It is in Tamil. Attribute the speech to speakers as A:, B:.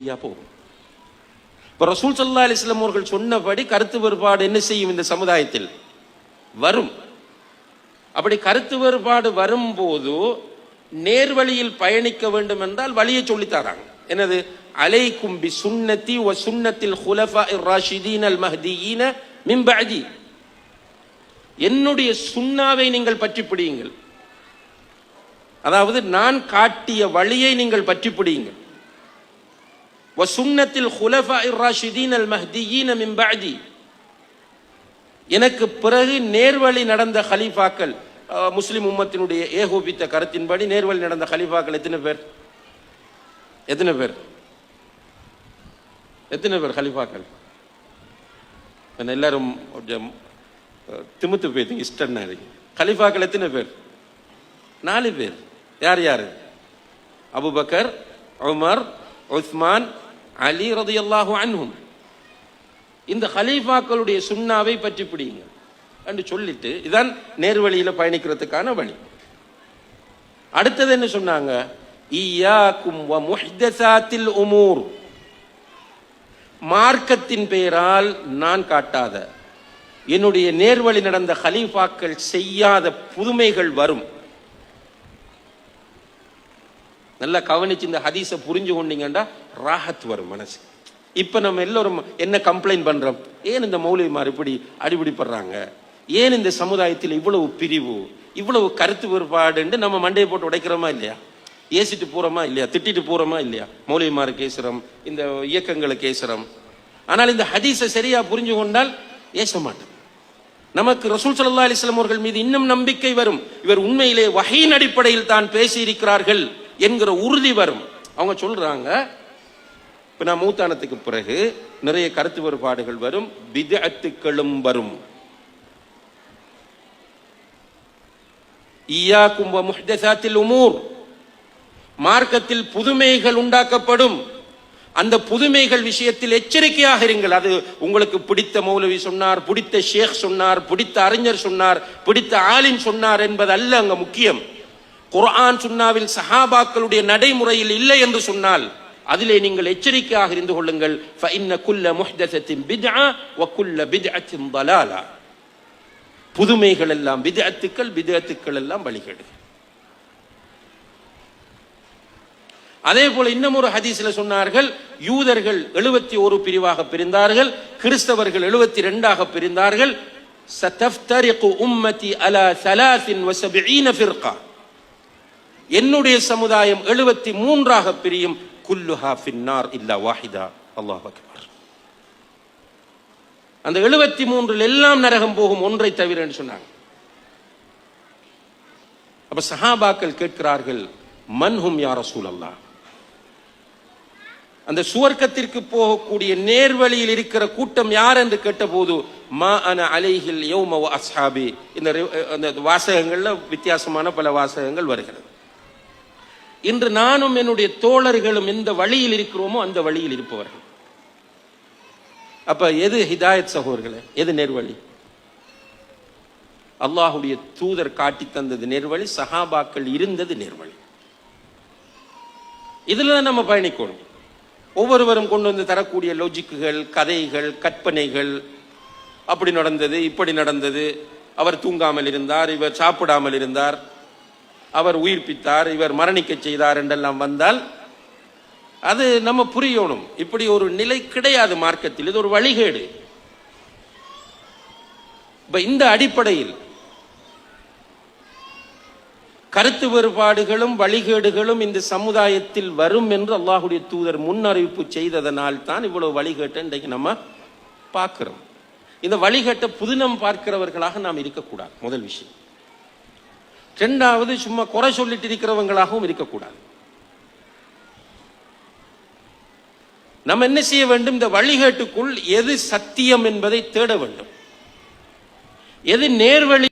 A: போகும். இப்போ ரசூல் ஸல்லல்லாஹு அலைஹி வஸல்லம் அவர்கள் சொன்னபடி கருத்து வேறுபாடு என்ன செய்யும்? இந்த சமுதாயத்தில் வரும். அப்படி கருத்து வேறுபாடு வரும்போது நேர்வழியில் பயணிக்க வேண்டும் என்றால் வழியை சொல்லித்தாராங்க. என்னது? அலைக்கும் பி சுன்னதி வ சுன்னத்தில் ஹுலஃபாஇர் ராஷிதீன் அல் மஹ்தியீன மின் பஅதி. என்னுடைய சுன்னாவை நீங்கள் பற்றி பிடியுங்கள். அதாவது நான் காட்டிய வழியை நீங்கள் பற்றி பிடியுங்கள். வ சுன்னத்தில் ஹுலஃபாஇர் ராஷிதீன் அல் மஹ்தியீன மின் பஅதி. எனக்கு பிறகு நேர்வழி நடந்த கலீஃபாக்கள், முஸ்லிம் உம்மத்தினுடைய ஏகோபித்த கருத்தின்படி நேர்வழி நடந்த கலீஃபாக்கள் எத்தனை பேர்? எத்தனை பேர்? எத்தனை பேர் கலீஃபாக்கள்? எல்லாரும் திமுத்து போயிட்டீங்க. இஷ்டம் கலீஃபாக்கள் எத்தனை பேர்? 4 பேர். யார் யாரு? அபூபக்கர், உமர், உஸ்மான், அலி ரலியல்லாஹு அன்ஹும். இந்த கலீஃபாக்களுடைய சுன்னாவை பற்றி பிடிங்க என்று சொல்லிட்டு இதான் நேர்வழியில பயணிக்கிறதுக்கான வழி. அடுத்தது என்ன சொன்னாங்க? இய்யாக்கும் வ முஹ்தஸாத்தில் உமூர். மார்க்கத்தின் பெயரால் நான் காட்டாத, என்னுடைய நேர்வழி நடந்த கலீஃபாக்கள் செய்யாத புதுமைகள் வரும். நல்லா கவனிச்சு இந்த ஹதீஸை புரிஞ்சு கொண்டீங்கன்னா ராஹத் வரும் மனசு. இப்ப நம்ம எல்லோரும் என்ன கம்ப்ளைண்ட் பண்றோம்? ஏன் இந்த மௌலவிமார் இப்படி அடிபிடிப்படுறாங்க? ஏன் இந்த சமுதாயத்தில் இவ்வளவு பிரிவு, இவ்வளவு கருத்து வேறுபாடு என்று நம்ம மண்டையை போட்டு உடைக்கிறோமா இல்லையா? ஏசிட்டு போறோமா இல்லையா? திட்டிட்டு போறோமா இல்லையா? மௌலவிமார் கேசுறோம், இந்த இயக்கங்களை கேசுறோம். ஆனால் இந்த ஹதீஸை சரியா புரிஞ்சு கொண்டால் ஏச மாட்டோம். நமக்கு ரசூல் ஸல்லல்லாஹு அலைஹி வஸல்லம் அவர்கள் மீது இன்னும் நம்பிக்கை வரும். இவர் உண்மையிலே வஹீன் அடிப்படையில் தான் பேசி இருக்கிறார்கள் என்கிற உறுதி வரும். அவங்க சொல்றாங்க, இப்ப நான் மூத்தானத்துக்கு பிறகு நிறைய கருத்து வேறுபாடுகள் வரும், பித்அத்துக்களும் வரும். இய்யாக்கும் வ முஹ்தஸாத்தில் உமூர். மார்க்கத்தில் புதுமைகள் உண்டாக்கப்படும். அந்த புதுமைகள் விஷயத்தில் எச்சரிக்கையாக இருங்கள். அது உங்களுக்கு பிடித்த மௌலவி சொன்னார், பிடித்த ஷேக் சொன்னார், பிடித்த அறிஞர் சொன்னார், பிடித்த ஆலிம் சொன்னார் என்பது அல்ல அங்க முக்கியம். குர்ஆன் சுன்னாவில் சஹாபாக்களுடைய நடைமுறையில் இல்லை என்று சொன்னால் அதிலே நீங்கள் எச்சரிக்கையாக இருந்து கொள்ளுங்கள். ஃபஇன்ன குல்ல முஹ்தஸத்தின் பித்ஆ வ குல்ல பித்அத்தின் ضலாலா. புதுமைகள் எல்லாம் பித்அத்துக்கள், பித்அத்துக்கள் எல்லாம் வழிகேடு. அதே போல இன்னும் ஒரு ஹதீஸ்ல சொன்னார்கள், யூதர்கள் 71 பிரிவாக பிரிந்தார்கள், கிறிஸ்தவர்கள் 72ஆக பிரிந்தார்கள். சதஃப்தரிகு உம்மதி அலா 73 ஃபிர்கா. என்னுடைய சமுதாயம் 73ஆக பிரியும். குல்லுஹா ஃபின்னார் இல்லா வாஹிதா. அல்லாஹ் அக்பர். அந்த 73 எல்லாம் நரகம் போகும், ஒன்றை தவிர என்று சொன்னாங்க. அப்ப சஹாபாக்கள் கேட்கிறார்கள், மன்ஹும் யா ரசூலல்லாஹ்? அந்த சுவர்க்கத்திற்கு போகக்கூடிய நேர்வழியில் இருக்கிற கூட்டம் யார் என்று கேட்டபோது, மா அன அலைஹில் யௌம வ அஸ்ஹாபி. இந்த வாசகங்கள்ல வித்தியாசமான பல வாசகங்கள் வருகிறது. இன்று நானும் என்னுடைய தோழர்களும் எந்த வழியில் இருக்கிறோமோ அந்த வழியில் இருப்பவர்கள். அப்ப எது ஹிதாயத் சகோதரர்களே? எது நேர்வழி? அல்லாஹுடைய தூதர் காட்டி தந்தது நேர்வழி, சஹாபாக்கள் இருந்தது நேர்வழி. இதுல நம்ம பயணிக்கணும். ஒவ்வொருவரும் கொண்டு வந்து தரக்கூடிய லாஜிக்குகள், கதைகள், கற்பனைகள், அப்படி நடந்தது, இப்படி நடந்தது, அவர் தூங்காமல் இருந்தார், இவர் சாப்பிடாமல் இருந்தார், அவர் உயிர்ப்பித்தார், இவர் மரணிக்க செய்தார் என்றெல்லாம் வந்தால் அது நம்ம புரியணும். இப்படி ஒரு நிலை கிடையாது மார்க்கத்தில். இது ஒரு வழிகேடு. இந்த அடிப்படையில் கருத்து வேறுபாடுகளும் வழிகேடுகளும் இந்த சமுதாயத்தில் வரும் என்று அல்லாஹுடைய தூதர் முன்னறிவிப்பு செய்ததனால் தான் இவ்வளவு வழிகேட்டை இன்றைக்கு நம்ம பார்க்கிறோம். இந்த வழிகேட்டை புதினம் பார்க்கிறவர்களாக நாம் இருக்கக்கூடாது, முதல் விஷயம். இரண்டாவது, சும்மா குறை சொல்லிட்டு இருக்கிறவங்களாகவும் இருக்கக்கூடாது. நம்ம என்ன செய்ய வேண்டும்? இந்த வழிகேட்டுக்குள் எது சத்தியம் என்பதை தேட வேண்டும், எது நேர்வழி